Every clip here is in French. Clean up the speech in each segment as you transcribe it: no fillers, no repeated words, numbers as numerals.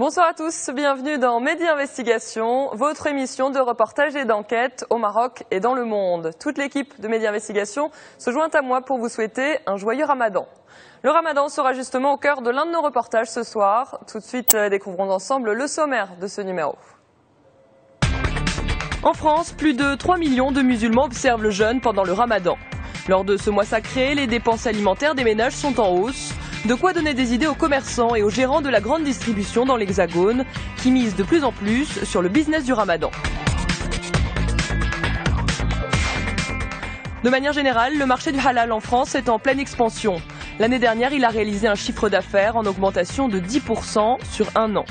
Bonsoir à tous, bienvenue dans Mehdi Investigation, votre émission de reportage et d'enquête au Maroc et dans le monde. Toute l'équipe de Mehdi Investigation se joint à moi pour vous souhaiter un joyeux Ramadan. Le Ramadan sera justement au cœur de l'un de nos reportages ce soir. Tout de suite, découvrons ensemble le sommaire de ce numéro. En France, plus de 3 millions de musulmans observent le jeûne pendant le Ramadan. Lors de ce mois sacré, les dépenses alimentaires des ménages sont en hausse. De quoi donner des idées aux commerçants et aux gérants de la grande distribution dans l'Hexagone, qui misent de plus en plus sur le business du Ramadan. De manière générale, le marché du halal en France est en pleine expansion. L'année dernière, il a réalisé un chiffre d'affaires en augmentation de 10% sur un an.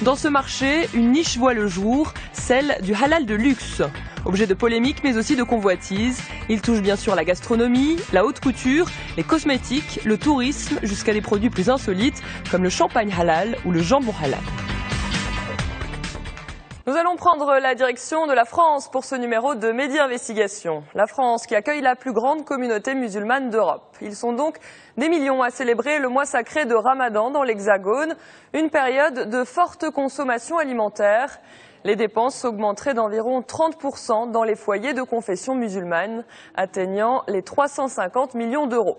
Dans ce marché, une niche voit le jour, celle du halal de luxe. Objet de polémique mais aussi de convoitise, il touche bien sûr la gastronomie, la haute couture, les cosmétiques, le tourisme, jusqu'à des produits plus insolites comme le champagne halal ou le jambon halal. Nous allons prendre la direction de la France pour ce numéro de Mehdi Investigation. La France qui accueille la plus grande communauté musulmane d'Europe. Ils sont donc des millions à célébrer le mois sacré de Ramadan dans l'Hexagone, une période de forte consommation alimentaire. Les dépenses augmenteraient d'environ 30% dans les foyers de confession musulmane, atteignant les 350 millions d'euros.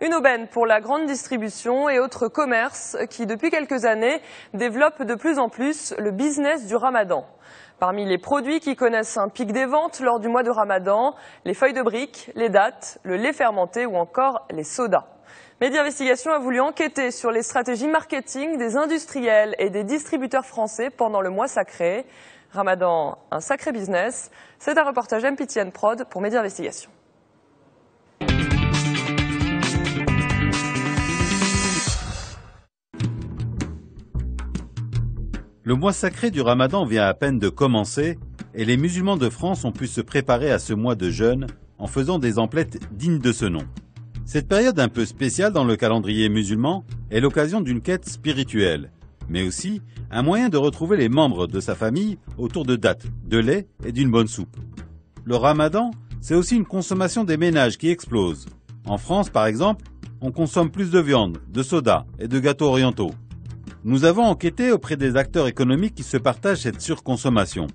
Une aubaine pour la grande distribution et autres commerces qui, depuis quelques années, développent de plus en plus le business du Ramadan. Parmi les produits qui connaissent un pic des ventes lors du mois de Ramadan, les feuilles de briques, les dattes, le lait fermenté ou encore les sodas. Mehdi Investigation a voulu enquêter sur les stratégies marketing des industriels et des distributeurs français pendant le mois sacré. Ramadan, un sacré business. C'est un reportage MPTN Prod pour Mehdi Investigation. Le mois sacré du Ramadan vient à peine de commencer et les musulmans de France ont pu se préparer à ce mois de jeûne en faisant des emplettes dignes de ce nom. Cette période un peu spéciale dans le calendrier musulman est l'occasion d'une quête spirituelle, mais aussi un moyen de retrouver les membres de sa famille autour de dattes, de lait et d'une bonne soupe. Le Ramadan, c'est aussi une consommation des ménages qui explose. En France, par exemple, on consomme plus de viande, de soda et de gâteaux orientaux. Nous avons enquêté auprès des acteurs économiques qui se partagent cette surconsommation.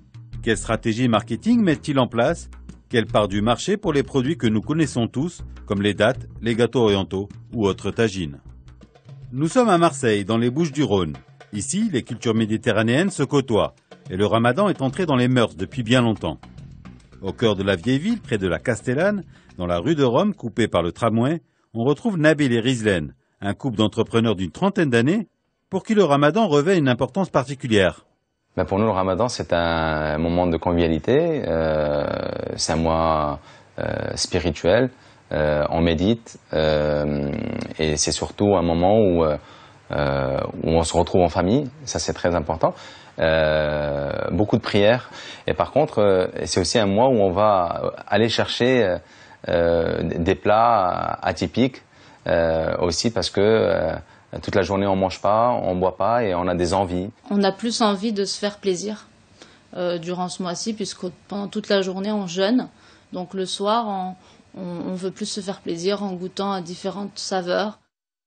Quelle stratégie marketing mettent-ils en place ? Quelle part du marché pour les produits que nous connaissons tous, comme les dattes, les gâteaux orientaux ou autres tagines. Nous sommes à Marseille, dans les Bouches-du-Rhône. Ici, les cultures méditerranéennes se côtoient et le Ramadan est entré dans les mœurs depuis bien longtemps. Au cœur de la vieille ville, près de la Castellane, dans la rue de Rome, coupée par le tramway, on retrouve Nabil et Rizlen, un couple d'entrepreneurs d'une trentaine d'années, pour qui le Ramadan revêt une importance particulière. Pour nous, le Ramadan, c'est un moment de convivialité, c'est un mois spirituel, on médite, et c'est surtout un moment où on se retrouve en famille, ça c'est très important, beaucoup de prières, et par contre, c'est aussi un mois où on va aller chercher des plats atypiques, aussi parce que toute la journée on mange pas, on boit pas et on a des envies. On a plus envie de se faire plaisir durant ce mois-ci puisque pendant toute la journée on jeûne. Donc le soir on veut plus se faire plaisir en goûtant à différentes saveurs.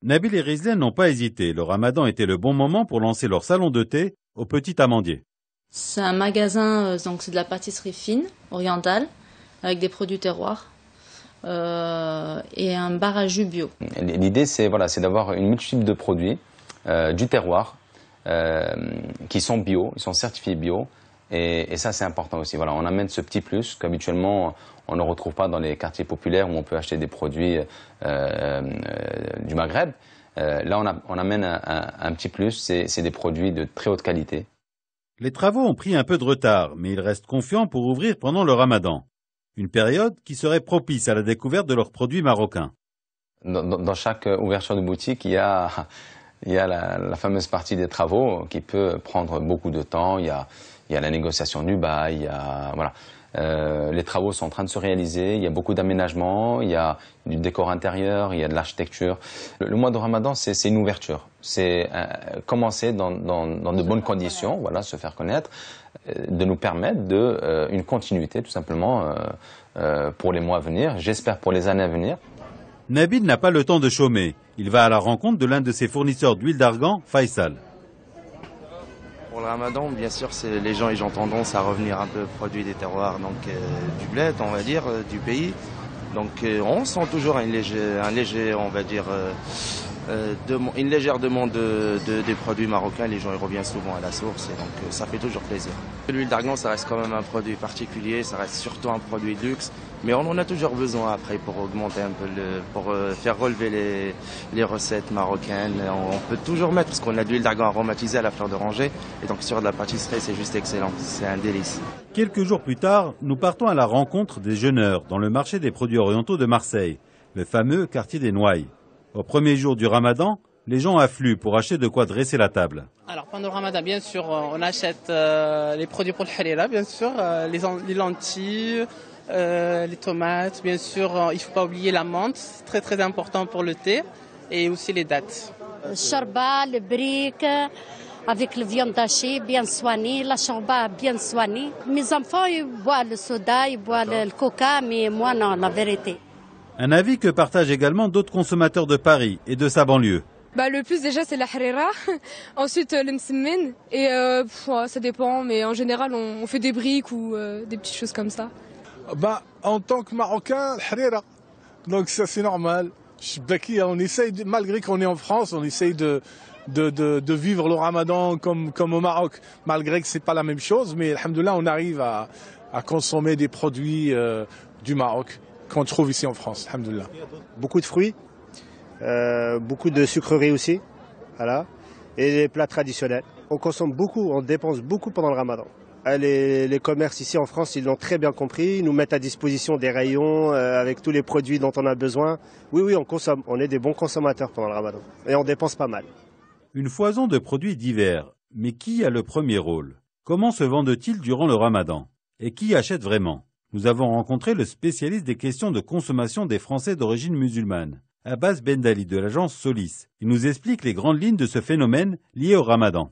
Nabil et Rizlen n'ont pas hésité. Le Ramadan était le bon moment pour lancer leur salon de thé au Petit Amandier. C'est un magasin, donc c'est de la pâtisserie fine, orientale, avec des produits terroirs. Et un bar à jus bio. L'idée c'est d'avoir une multitude de produits du terroir qui sont bio, ils sont certifiés bio et ça c'est important aussi. Voilà, on amène ce petit plus qu'habituellement on ne retrouve pas dans les quartiers populaires où on peut acheter des produits du Maghreb. Là on amène un petit plus, c'est des produits de très haute qualité. Les travaux ont pris un peu de retard, mais ils restent confiants pour ouvrir pendant le Ramadan. Une période qui serait propice à la découverte de leurs produits marocains. Dans chaque ouverture de boutique, il y a la fameuse partie des travaux qui peut prendre beaucoup de temps. Il y a la négociation du bail, les travaux sont en train de se réaliser, il y a beaucoup d'aménagements, il y a du décor intérieur, il y a de l'architecture. Le mois de Ramadan, c'est une ouverture. C'est commencer dans de bonnes conditions, voilà, se faire connaître, de nous permettre une continuité tout simplement pour les mois à venir, j'espère pour les années à venir. Nabil n'a pas le temps de chômer. Il va à la rencontre de l'un de ses fournisseurs d'huile d'argan, Faisal. Pour le ramadan, bien sûr, les gens ils ont tendance à revenir un peu produits des terroirs, donc du bled, on va dire, du pays. Donc on sent toujours un léger on va dire, une légère demande des produits marocains. Les gens ils reviennent souvent à la source et donc ça fait toujours plaisir. L'huile d'argan, ça reste quand même un produit particulier, ça reste surtout un produit de luxe. Mais on en a toujours besoin après pour augmenter un peu, pour faire relever les recettes marocaines. On peut toujours mettre, parce qu'on a de l'huile d'argan aromatisée à la fleur d'oranger. Et donc sur de la pâtisserie, c'est juste excellent, c'est un délice. Quelques jours plus tard, nous partons à la rencontre des jeûneurs dans le marché des produits orientaux de Marseille, le fameux quartier des Noailles. Au premier jour du ramadan, les gens affluent pour acheter de quoi dresser la table. Alors pendant le ramadan, bien sûr, on achète les produits pour le harira, bien sûr, les lentilles, les tomates, bien sûr, il ne faut pas oublier la menthe, c'est très très important pour le thé, et aussi les dattes. Le charba, le brick, avec le viande hachée bien soignée, la charba bien soignée. Mes enfants, ils boivent le soda, ils boivent le coca, mais moi non, la vérité. Un avis que partagent également d'autres consommateurs de Paris et de sa banlieue. Le plus déjà c'est la harira, ensuite le msemen, et ça dépend, mais en général on fait des briques ou des petites choses comme ça. En tant que Marocain, harira, donc ça c'est normal. On essaye, malgré qu'on est en France, on essaye de vivre le ramadan comme au Maroc, malgré que c'est pas la même chose, mais alhamdoulilah on arrive à consommer des produits du Maroc qu'on trouve ici en France, alhamdoulilah. Beaucoup de fruits. Beaucoup de sucreries aussi, voilà, et les plats traditionnels. On consomme beaucoup, on dépense beaucoup pendant le ramadan. Les commerces ici en France, ils l'ont très bien compris, ils nous mettent à disposition des rayons avec tous les produits dont on a besoin. Oui, on consomme, on est des bons consommateurs pendant le ramadan et on dépense pas mal. Une foison de produits divers, mais qui a le premier rôle? Comment se vendent-ils durant le ramadan? Et qui achète vraiment? Nous avons rencontré le spécialiste des questions de consommation des Français d'origine musulmane, Abbas Bendali de l'agence Solis. Il nous explique les grandes lignes de ce phénomène lié au ramadan.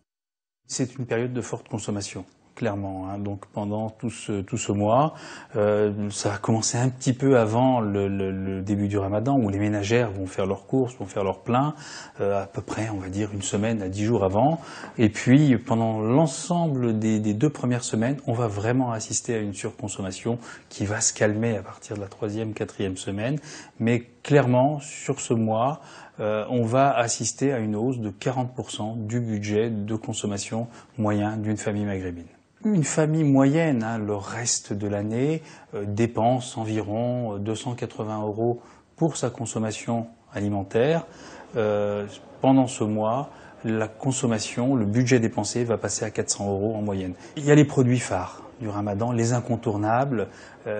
C'est une période de forte consommation, clairement. Donc pendant tout ce mois, ça va commencer un petit peu avant le début du ramadan, où les ménagères vont faire leurs courses, vont faire leur plein, à peu près, on va dire, une semaine à 10 jours avant. Et puis pendant l'ensemble des 2 premières semaines, on va vraiment assister à une surconsommation qui va se calmer à partir de la 3e, 4e semaine. Mais clairement, sur ce mois, on va assister à une hausse de 40% du budget de consommation moyen d'une famille maghrébine. Une famille moyenne, le reste de l'année, dépense environ 280 € pour sa consommation alimentaire. Pendant ce mois, la consommation, le budget dépensé va passer à 400 € en moyenne. Il y a les produits phares du ramadan, les incontournables,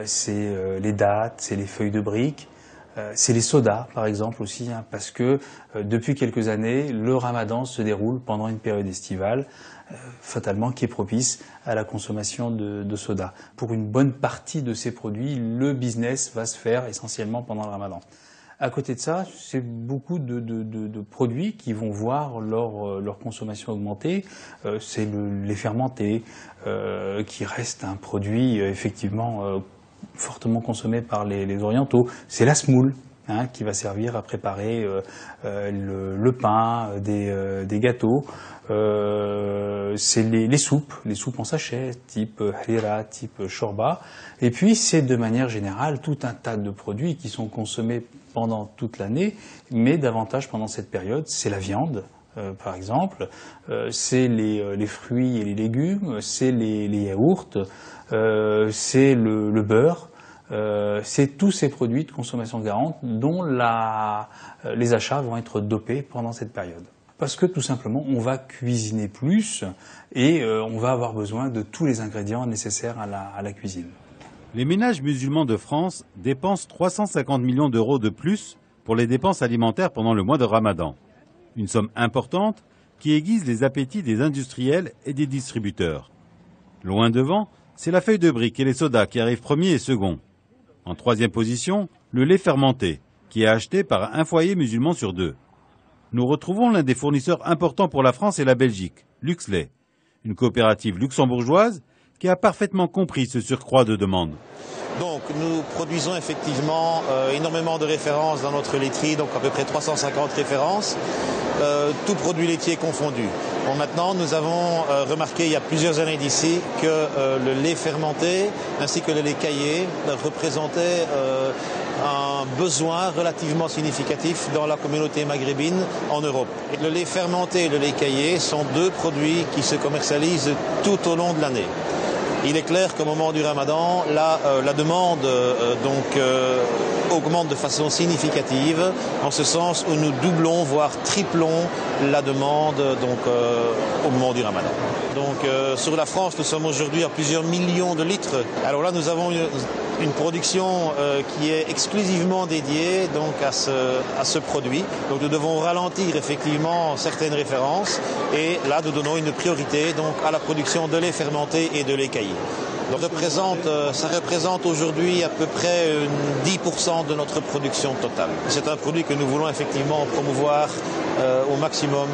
c'est les dattes, c'est les feuilles de briques. C'est les sodas, par exemple, aussi, parce que depuis quelques années, le ramadan se déroule pendant une période estivale, fatalement, qui est propice à la consommation de sodas. Pour une bonne partie de ces produits, le business va se faire essentiellement pendant le ramadan. À côté de ça, c'est beaucoup de produits qui vont voir leur consommation augmenter. C'est les fermentés, qui reste un produit, effectivement, fortement consommé par les orientaux. C'est la semoule qui va servir à préparer le pain, des gâteaux. C'est les soupes en sachet, type harira, type shorba. Et puis c'est de manière générale tout un tas de produits qui sont consommés pendant toute l'année, mais davantage pendant cette période. C'est la viande, par exemple, c'est les fruits et les légumes, c'est les yaourts, c'est le beurre, c'est tous ces produits de consommation courante dont les achats vont être dopés pendant cette période. Parce que tout simplement, on va cuisiner plus et on va avoir besoin de tous les ingrédients nécessaires à la cuisine. Les ménages musulmans de France dépensent 350 millions d'euros de plus pour les dépenses alimentaires pendant le mois de Ramadan. Une somme importante qui aiguise les appétits des industriels et des distributeurs. Loin devant, c'est la feuille de brique et les sodas qui arrivent premier et second. En 3e position, le lait fermenté, qui est acheté par un foyer musulman sur 2. Nous retrouvons l'un des fournisseurs importants pour la France et la Belgique, Luxlait, une coopérative luxembourgeoise qui a parfaitement compris ce surcroît de demande. Donc nous produisons effectivement énormément de références dans notre laiterie, donc à peu près 350 références, tout produit laitier confondu. Bon, maintenant nous avons remarqué il y a plusieurs années d'ici que le lait fermenté ainsi que le lait caillé représentaient un besoin relativement significatif dans la communauté maghrébine en Europe. Le lait fermenté et le lait caillé sont deux produits qui se commercialisent tout au long de l'année. Il est clair qu'au moment du Ramadan, la demande augmente de façon significative, en ce sens où nous doublons, voire triplons la demande au moment du Ramadan. Donc sur la France, nous sommes aujourd'hui à plusieurs millions de litres. Alors là, nous avons une production qui est exclusivement dédiée donc à ce produit. Donc nous devons ralentir effectivement certaines références et là nous donnons une priorité donc à la production de lait fermenté et de lait caillé. Donc ça représente aujourd'hui à peu près 10% de notre production totale. C'est un produit que nous voulons effectivement promouvoir au maximum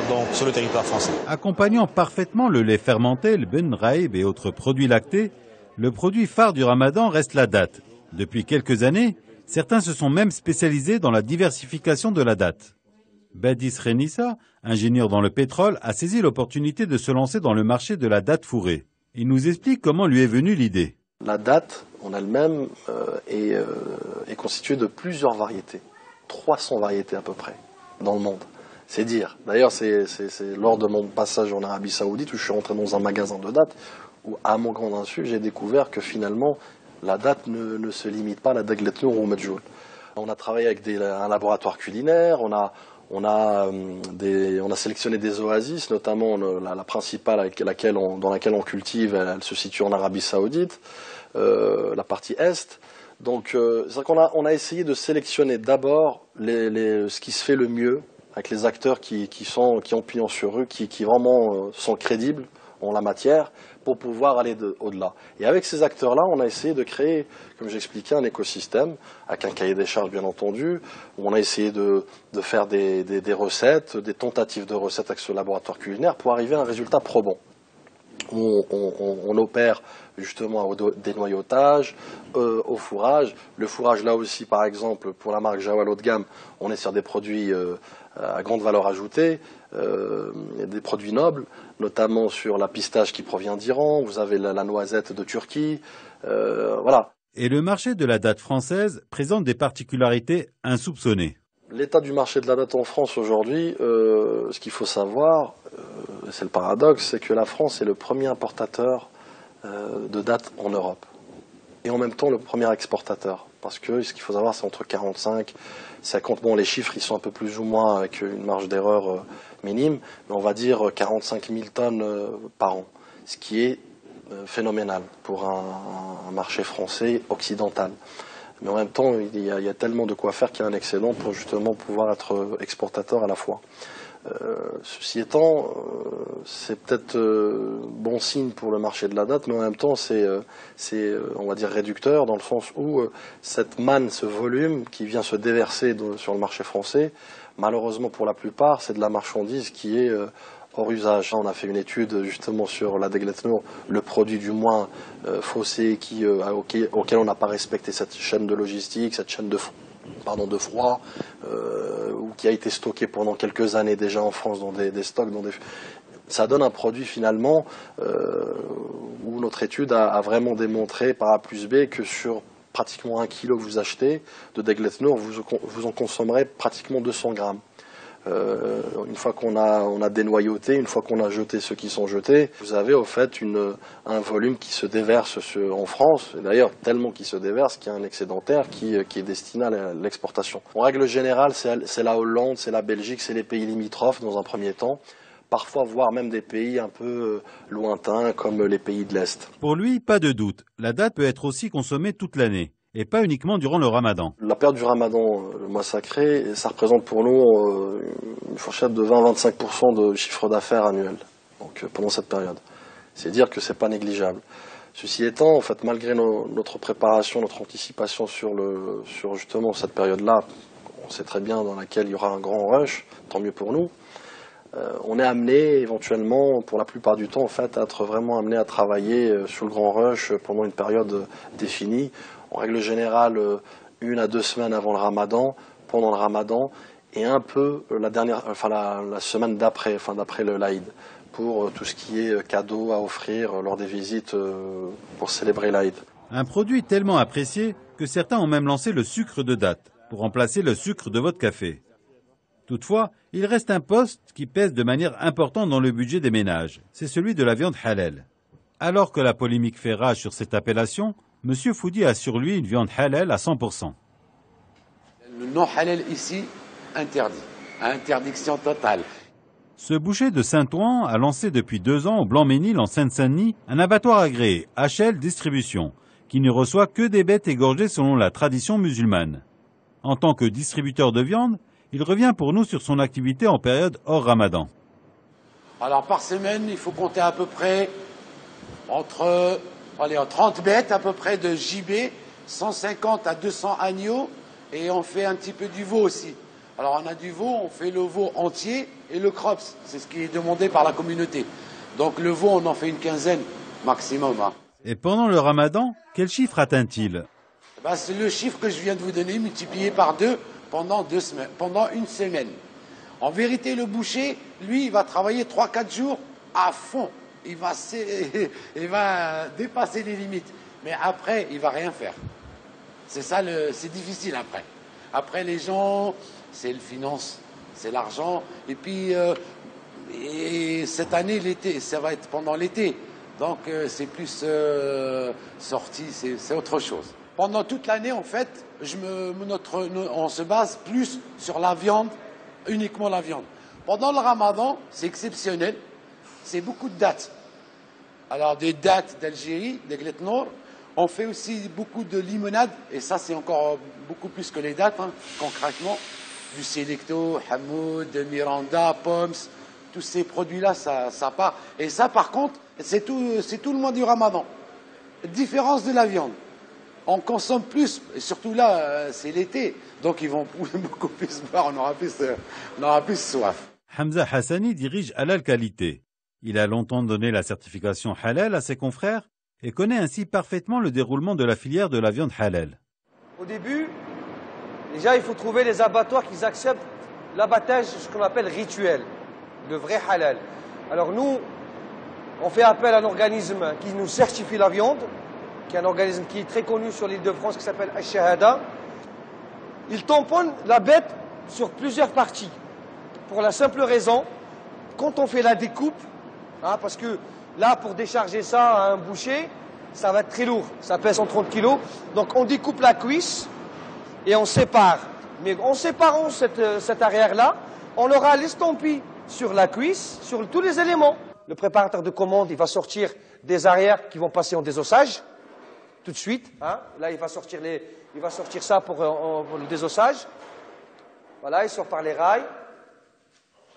donc sur le territoire français. Accompagnant parfaitement le lait fermenté, le ben raïb et autres produits lactés, le produit phare du Ramadan reste la date. Depuis quelques années, certains se sont même spécialisés dans la diversification de la date. Badis Renissa, ingénieur dans le pétrole, a saisi l'opportunité de se lancer dans le marché de la date fourrée. Il nous explique comment lui est venue l'idée. La date en elle-même est constituée de plusieurs variétés, 300 variétés à peu près, dans le monde. C'est dire. D'ailleurs, c'est lors de mon passage en Arabie Saoudite où je suis rentré dans un magasin de dates, où à mon grand insu, j'ai découvert que finalement, la date ne se limite pas à la Deglet Nour ou Medjoul. On a travaillé avec un laboratoire culinaire, on a sélectionné des oasis, notamment la principale dans laquelle on cultive, elle se situe en Arabie Saoudite, la partie est. Donc, c'est vrai qu'on a essayé de sélectionner d'abord ce qui se fait le mieux, avec les acteurs qui ont pignon sur rue, qui vraiment sont crédibles en la matière, pour pouvoir aller au-delà. Et avec ces acteurs-là, on a essayé de créer, comme j'expliquais, un écosystème, avec un cahier des charges bien entendu, où on a essayé de faire des recettes, des tentatives de recettes avec ce laboratoire culinaire pour arriver à un résultat probant. On opère justement au dénoyautage, au fourrage. Le fourrage, là aussi, par exemple, pour la marque Jawal haut de gamme, on est sur des produits à grande valeur ajoutée, des produits nobles, notamment sur la pistache qui provient d'Iran, vous avez la noisette de Turquie, voilà. Et le marché de la date française présente des particularités insoupçonnées. L'état du marché de la date en France aujourd'hui, ce qu'il faut savoir, c'est le paradoxe, c'est que la France est le premier importateur de dates en Europe. Et en même temps le premier exportateur. Parce que ce qu'il faut savoir, c'est entre 45, 50, bon les chiffres ils sont un peu plus ou moins avec une marge d'erreur minime, mais on va dire 45 000 tonnes par an. Ce qui est phénoménal pour un marché français occidental. Mais en même temps, il y a tellement de quoi faire qu'il y a un excédent pour justement pouvoir être exportateur à la fois. Ceci étant, c'est peut-être bon signe pour le marché de la date, mais en même temps, c'est on va dire, réducteur dans le sens où cette manne, ce volume qui vient se déverser sur le marché français, malheureusement pour la plupart, c'est de la marchandise qui est hors usage. On a fait une étude justement sur la Deglet Nour, le produit du moins faussé auquel on n'a pas respecté cette chaîne de logistique, cette chaîne de froid, ou qui a été stocké pendant quelques années déjà en France dans des stocks. Ça donne un produit finalement où notre étude a vraiment démontré par A plus B que sur pratiquement 1 kilo que vous achetez de Deglet Nour, vous en consommerez pratiquement 200 grammes. Une fois qu'on a dénoyauté, une fois qu'on a jeté ceux qui sont jetés, vous avez au fait un volume qui se déverse en France, et d'ailleurs tellement qui se déverse qu'il y a un excédentaire qui est destiné à l'exportation. En règle générale, c'est la Hollande, c'est la Belgique, c'est les pays limitrophes dans un premier temps, parfois voire même des pays un peu lointains comme les pays de l'Est. Pour lui, pas de doute, la date peut être aussi consommée toute l'année. Et pas uniquement durant le Ramadan. La période du Ramadan, le mois sacré, ça représente pour nous une fourchette de 20-25% de chiffre d'affaires annuel, donc pendant cette période. C'est dire que c'est pas négligeable. Ceci étant, en fait, malgré notre préparation, notre anticipation sur justement cette période-là, on sait très bien dans laquelle il y aura un grand rush, tant mieux pour nous. on est amené éventuellement, pour la plupart du temps, en fait, à être vraiment amené à travailler sur le Grand Rush pendant une période définie. En règle générale, 1 à 2 semaines avant le Ramadan, pendant le Ramadan, et un peu la semaine d'après, d'après le l'Aïd, pour tout ce qui est cadeau à offrir lors des visites pour célébrer l'Aïd. Un produit tellement apprécié que certains ont même lancé le sucre de date pour remplacer le sucre de votre café. Toutefois, il reste un poste qui pèse de manière importante dans le budget des ménages, c'est celui de la viande halal. Alors que la polémique fait rage sur cette appellation, M. Foudi a sur lui une viande halal à 100%. Le non halal ici, interdit. Interdiction totale. Ce boucher de Saint-Ouen a lancé depuis 2 ans au Blanc-Ménil en Seine-Saint-Denis un abattoir agréé, HL Distribution, qui ne reçoit que des bêtes égorgées selon la tradition musulmane. En tant que distributeur de viande, il revient pour nous sur son activité en période hors Ramadan. Alors par semaine, il faut compter à peu près entre 30 bêtes à peu près de JB, 150 à 200 agneaux, et on fait un petit peu du veau aussi. Alors on a du veau, on fait le veau entier et le crops, c'est ce qui est demandé par la communauté. Donc le veau, on en fait une quinzaine maximum. Hein. Et pendant le Ramadan, quel chiffre atteint-il? C'est le chiffre que je viens de vous donner, multiplié par 2 pendant 2 semaines, pendant une semaine. En vérité, le boucher, lui, il va travailler 3-4 jours à fond. Il va dépasser les limites. Mais après, il va rien faire. C'est ça, c'est difficile après. Après, les gens, c'est le finance, c'est l'argent. Et puis, et cette année, l'été, ça va être pendant l'été. Donc, c'est plus sorti, c'est autre chose. Pendant toute l'année, en fait, on se base plus sur la viande, uniquement la viande. Pendant le Ramadan, c'est exceptionnel, c'est beaucoup de dattes. Alors, des dattes d'Algérie, des Gletnor. On fait aussi beaucoup de limonade, et ça, c'est encore beaucoup plus que les dattes, hein, concrètement. Du Selecto, Hamoud, Miranda, Poms, tous ces produits-là, ça part. Et ça, par contre, c'est tout le mois du Ramadan. Différence de la viande. On consomme plus, et surtout là, c'est l'été, donc ils vont beaucoup plus boire, on aura plus soif. Hamza Hassani dirige Halal Qualité. Il a longtemps donné la certification halal à ses confrères et connaît ainsi parfaitement le déroulement de la filière de la viande halal. Au début, déjà il faut trouver les abattoirs qui acceptent l'abattage, ce qu'on appelle rituel, le vrai halal. Alors nous, on fait appel à un organisme qui nous certifie la viande, qui est un organisme qui est très connu sur l'île de France, qui s'appelle Al-Shahada. Il tamponne la bête sur plusieurs parties. Pour la simple raison, quand on fait la découpe, hein, parce que là, pour décharger ça à un boucher, ça va être très lourd, ça pèse 130 kg. Donc on découpe la cuisse et on sépare. Mais en séparant cette arrière-là, on aura l'estampille sur la cuisse, sur tous les éléments. Le préparateur de commande, il va sortir des arrières qui vont passer en désossage. Tout de suite, hein. Là il va sortir ça pour le désossage. Voilà, il sort par les rails.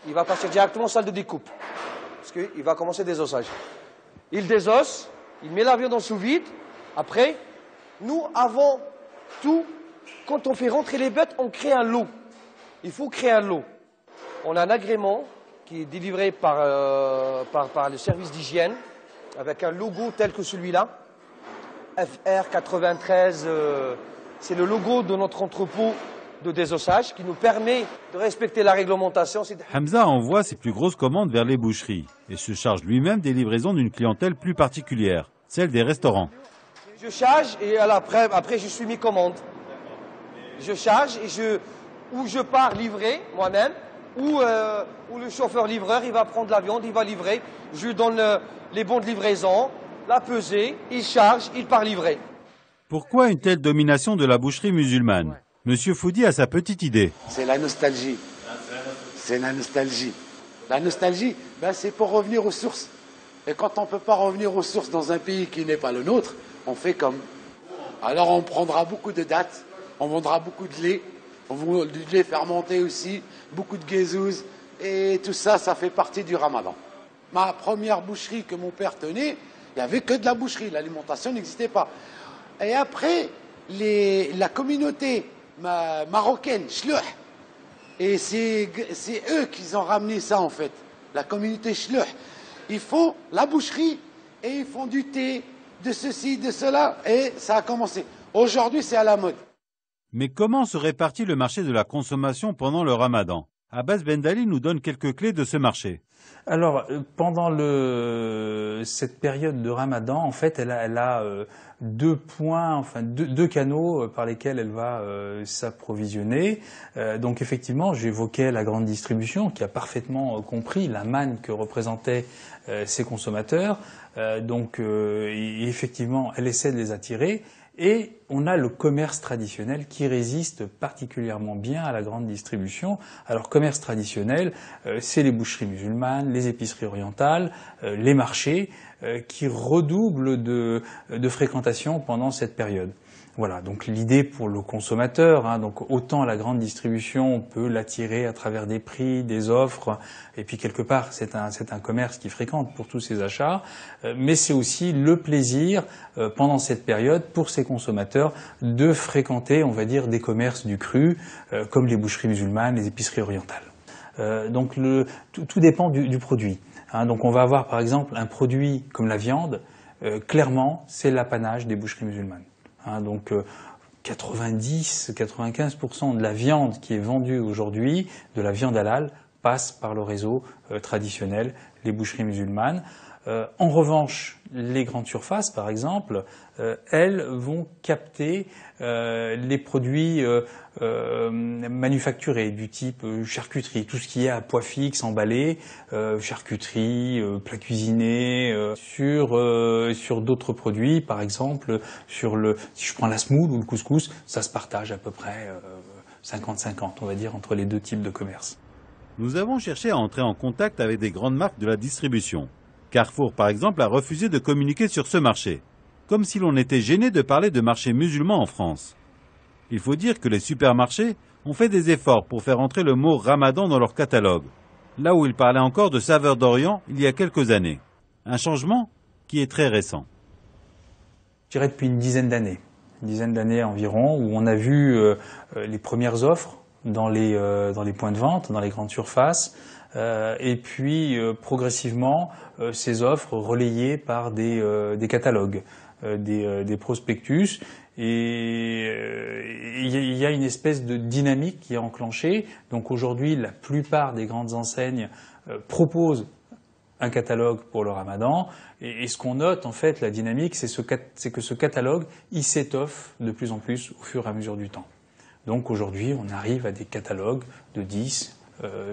Il va partir directement en salle de découpe. Parce qu'il va commencer le désossage. Il désosse, il met la viande en sous-vide. Après, nous, avant tout, quand on fait rentrer les bêtes, on crée un lot. Il faut créer un lot. On a un agrément qui est délivré par le service d'hygiène, avec un logo tel que celui-là. FR93, c'est le logo de notre entrepôt de désossage qui nous permet de respecter la réglementation. Hamza envoie ses plus grosses commandes vers les boucheries et se charge lui-même des livraisons d'une clientèle plus particulière, celle des restaurants. Je charge et après je suis mis commande. Je charge et ou je pars livrer moi-même, ou le chauffeur livreur, il va prendre la viande, il va livrer. Je lui donne les bons de livraison, la peser, il charge, il part livrer. Pourquoi une telle domination de la boucherie musulmane? Monsieur Foudi a sa petite idée. C'est la nostalgie. C'est la nostalgie. La nostalgie, c'est pour revenir aux sources. Et quand on ne peut pas revenir aux sources dans un pays qui n'est pas le nôtre, on fait comme. Alors on prendra beaucoup de dattes, on vendra beaucoup de lait, du lait fermenté aussi, beaucoup de guézouz, et tout ça, ça fait partie du Ramadan. Ma première boucherie que mon père tenait, il n'y avait que de la boucherie, l'alimentation n'existait pas. Et après, la communauté marocaine, Shlouh, et c'est eux qui ont ramené ça en fait. la communauté shlouh. Ils font la boucherie et ils font du thé, de ceci, de cela, et ça a commencé. Aujourd'hui, c'est à la mode. Mais comment se répartit le marché de la consommation pendant le ramadan? Abbas Bendali nous donne quelques clés de ce marché. Alors, pendant cette période de ramadan, en fait, elle a deux points, enfin deux canaux par lesquels elle va s'approvisionner. Donc effectivement, j'évoquais la grande distribution qui a parfaitement compris la manne que représentaient ces consommateurs. Donc effectivement, elle essaie de les attirer. Et on a le commerce traditionnel qui résiste particulièrement bien à la grande distribution. Alors commerce traditionnel, c'est les boucheries musulmanes, les épiceries orientales, les marchés qui redoublent de fréquentation pendant cette période. Voilà, donc l'idée pour le consommateur, donc autant la grande distribution, on peut l'attirer à travers des prix, des offres, et puis quelque part c'est un commerce qui fréquente pour tous ces achats, mais c'est aussi le plaisir pendant cette période pour ces consommateurs de fréquenter, on va dire, des commerces du cru, comme les boucheries musulmanes, les épiceries orientales. Donc tout dépend du produit. Donc on va avoir par exemple un produit comme la viande, clairement c'est l'apanage des boucheries musulmanes. Donc 90-95% de la viande qui est vendue aujourd'hui, de la viande halal, passe par le réseau traditionnel, les boucheries musulmanes. En revanche, les grandes surfaces, par exemple, elles vont capter les produits manufacturés du type charcuterie, tout ce qui est à poids fixe, emballé, charcuterie, plats cuisinés, sur d'autres produits, par exemple, si je prends la semoule ou le couscous, ça se partage à peu près 50-50, on va dire, entre les deux types de commerce. Nous avons cherché à entrer en contact avec des grandes marques de la distribution. Carrefour, par exemple, a refusé de communiquer sur ce marché, comme si l'on était gêné de parler de marché musulman en France. Il faut dire que les supermarchés ont fait des efforts pour faire entrer le mot Ramadan dans leur catalogue, là où ils parlaient encore de saveurs d'Orient il y a quelques années. Un changement qui est très récent. Je dirais depuis une dizaine d'années environ, où on a vu les premières offres dans les points de vente, dans les grandes surfaces, et puis progressivement ces offres relayées par des catalogues, des prospectus, et il y a une espèce de dynamique qui est enclenchée. Donc aujourd'hui, la plupart des grandes enseignes proposent un catalogue pour le Ramadan, et ce qu'on note en fait, la dynamique, c'est que ce catalogue, il s'étoffe de plus en plus au fur et à mesure du temps. Donc aujourd'hui, on arrive à des catalogues de 10,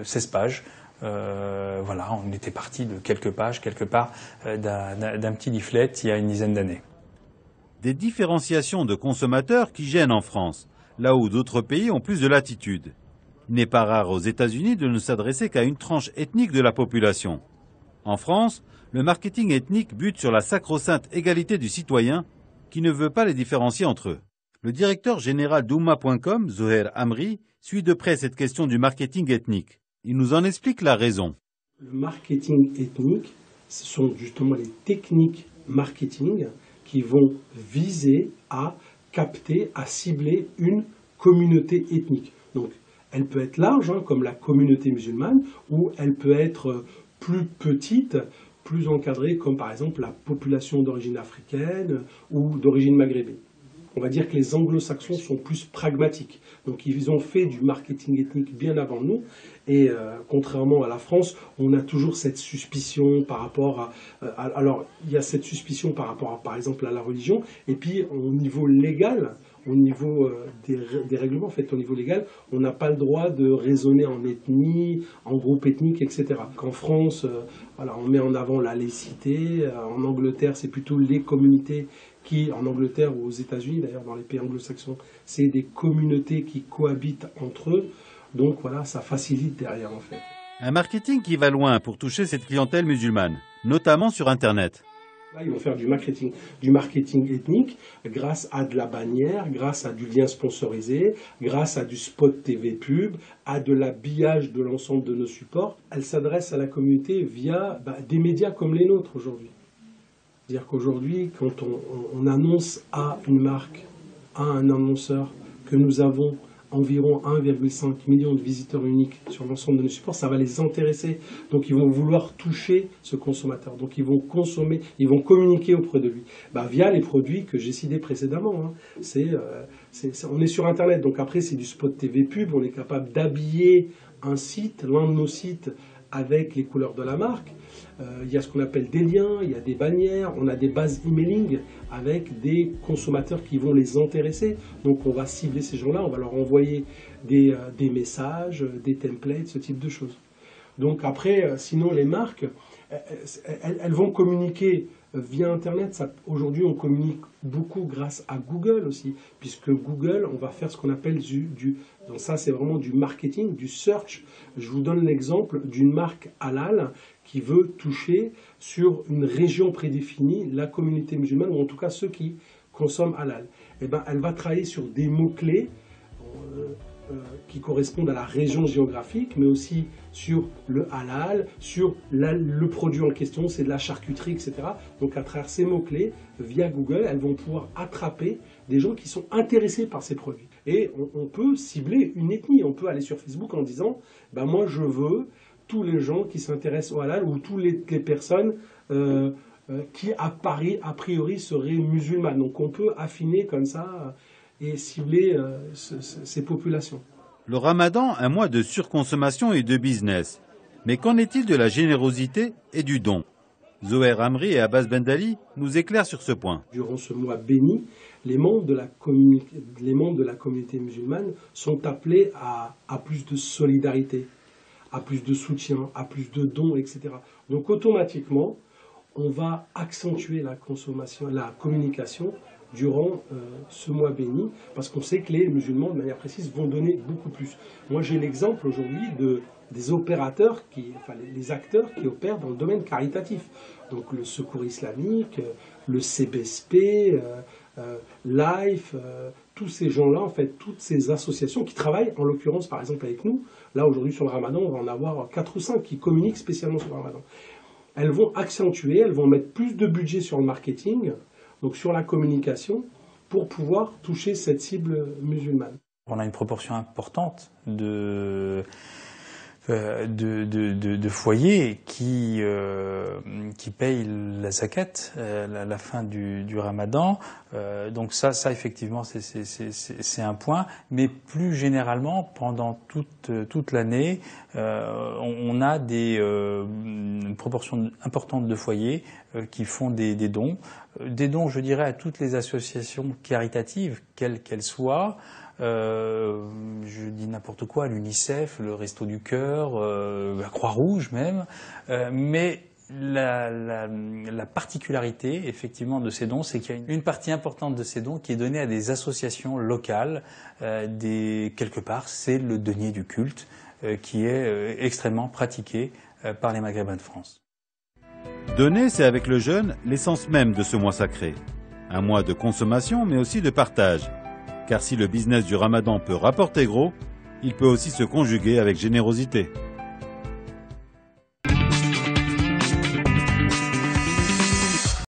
16 pages. Voilà, on était parti de quelques pages, quelque part, d'un petit leaflet il y a une dizaine d'années. Des différenciations de consommateurs qui gênent en France, là où d'autres pays ont plus de latitude. Il n'est pas rare aux États-Unis de ne s'adresser qu'à une tranche ethnique de la population. En France, le marketing ethnique bute sur la sacro-sainte égalité du citoyen qui ne veut pas les différencier entre eux. Le directeur général d'Oumma.com, Zoher Amri, suit de près cette question du marketing ethnique. Il nous en explique la raison. Le marketing ethnique, ce sont justement les techniques marketing qui vont viser à capter, à cibler une communauté ethnique. Donc, elle peut être large, comme la communauté musulmane, ou elle peut être plus petite, plus encadrée, comme par exemple la population d'origine africaine ou d'origine maghrébine. On va dire que les anglo-saxons sont plus pragmatiques. Donc ils ont fait du marketing ethnique bien avant nous. Et contrairement à la France, on a toujours cette suspicion par rapport alors, il y a cette suspicion par rapport, par exemple, à la religion. Et puis, au niveau légal, au niveau des règlements, en fait, au niveau légal, on n'a pas le droit de raisonner en ethnie, en groupe ethnique, etc. Qu'en France, voilà, on met en avant la laïcité. En Angleterre, c'est plutôt les communautés qui, en Angleterre ou aux États-Unis, d'ailleurs dans les pays anglo-saxons, c'est des communautés qui cohabitent entre eux. Donc voilà, ça facilite derrière en fait. Un marketing qui va loin pour toucher cette clientèle musulmane, notamment sur Internet. Là, ils vont faire du marketing ethnique grâce à de la bannière, grâce à du lien sponsorisé, grâce à du spot TV pub, à de l'habillage de l'ensemble de nos supports. Elle s'adresse à la communauté via des médias comme les nôtres aujourd'hui. C'est-à-dire qu'aujourd'hui, quand on annonce à une marque, à un annonceur, que nous avons environ 1,5 million de visiteurs uniques sur l'ensemble de nos supports, ça va les intéresser. Donc ils vont vouloir toucher ce consommateur. Donc ils vont consommer, ils vont communiquer auprès de lui. Via les produits que j'ai cités précédemment. On est sur Internet, donc après c'est du spot TV pub, on est capable d'habiller un site, l'un de nos sites, avec les couleurs de la marque. Il y a ce qu'on appelle des liens, il y a des bannières, on a des bases emailing avec des consommateurs qui vont les intéresser. Donc on va cibler ces gens-là, on va leur envoyer des messages, des templates, ce type de choses. Donc après, sinon les marques, elles vont communiquer via Internet. Aujourd'hui, on communique beaucoup grâce à Google aussi, puisque Google, on va faire ce qu'on appelle donc ça, c'est vraiment du marketing, du search. Je vous donne l'exemple d'une marque halal qui veut toucher sur une région prédéfinie la communauté musulmane, ou en tout cas ceux qui consomment halal. Elle va travailler sur des mots-clés qui correspondent à la région géographique, mais aussi sur le halal, sur le produit en question, c'est de la charcuterie, etc. Donc à travers ces mots-clés, via Google, elles vont pouvoir attraper des gens qui sont intéressés par ces produits. Et on peut cibler une ethnie, on peut aller sur Facebook en disant moi je veux tous les gens qui s'intéressent au halal, ou toutes les personnes qui à Paris, a priori, seraient musulmanes. Donc on peut affiner comme ça et cibler ces populations. Le Ramadan, un mois de surconsommation et de business. Mais qu'en est-il de la générosité et du don? Zohair Amri et Abbas Bendali nous éclairent sur ce point. Durant ce mois béni, les membres de la communauté musulmane sont appelés à plus de solidarité, à plus de soutien, à plus de dons, etc. Donc automatiquement, on va accentuer la communication durant ce mois béni, parce qu'on sait que les musulmans, de manière précise, vont donner beaucoup plus. Moi, j'ai l'exemple aujourd'hui des opérateurs, les acteurs qui opèrent dans le domaine caritatif. Donc le Secours islamique, le CBSP, Life, tous ces gens-là, en fait, toutes ces associations qui travaillent, en l'occurrence, par exemple, avec nous. Là, aujourd'hui, sur le Ramadan, on va en avoir 4 ou 5 qui communiquent spécialement sur le Ramadan. Elles vont accentuer, elles vont mettre plus de budget sur le marketing, donc sur la communication, pour pouvoir toucher cette cible musulmane. On a une proportion importante de foyers qui payent la zakat à la fin du Ramadan. Donc ça effectivement c'est un point. Mais plus généralement, pendant toute l'année, on a une proportion importante de foyers qui font des dons. Des dons, je dirais, à toutes les associations caritatives, quelles qu'elles soient. Je dis n'importe quoi, l'UNICEF, le Resto du Cœur, la Croix-Rouge même, mais la particularité effectivement de ces dons, c'est qu'il y a une partie importante de ces dons qui est donnée à des associations locales. Quelque part, c'est le denier du culte qui est extrêmement pratiqué par les Maghrébins de France. Donner, c'est avec le jeûne l'essence même de ce mois sacré. Un mois de consommation, mais aussi de partage. Car si le business du Ramadan peut rapporter gros, il peut aussi se conjuguer avec générosité.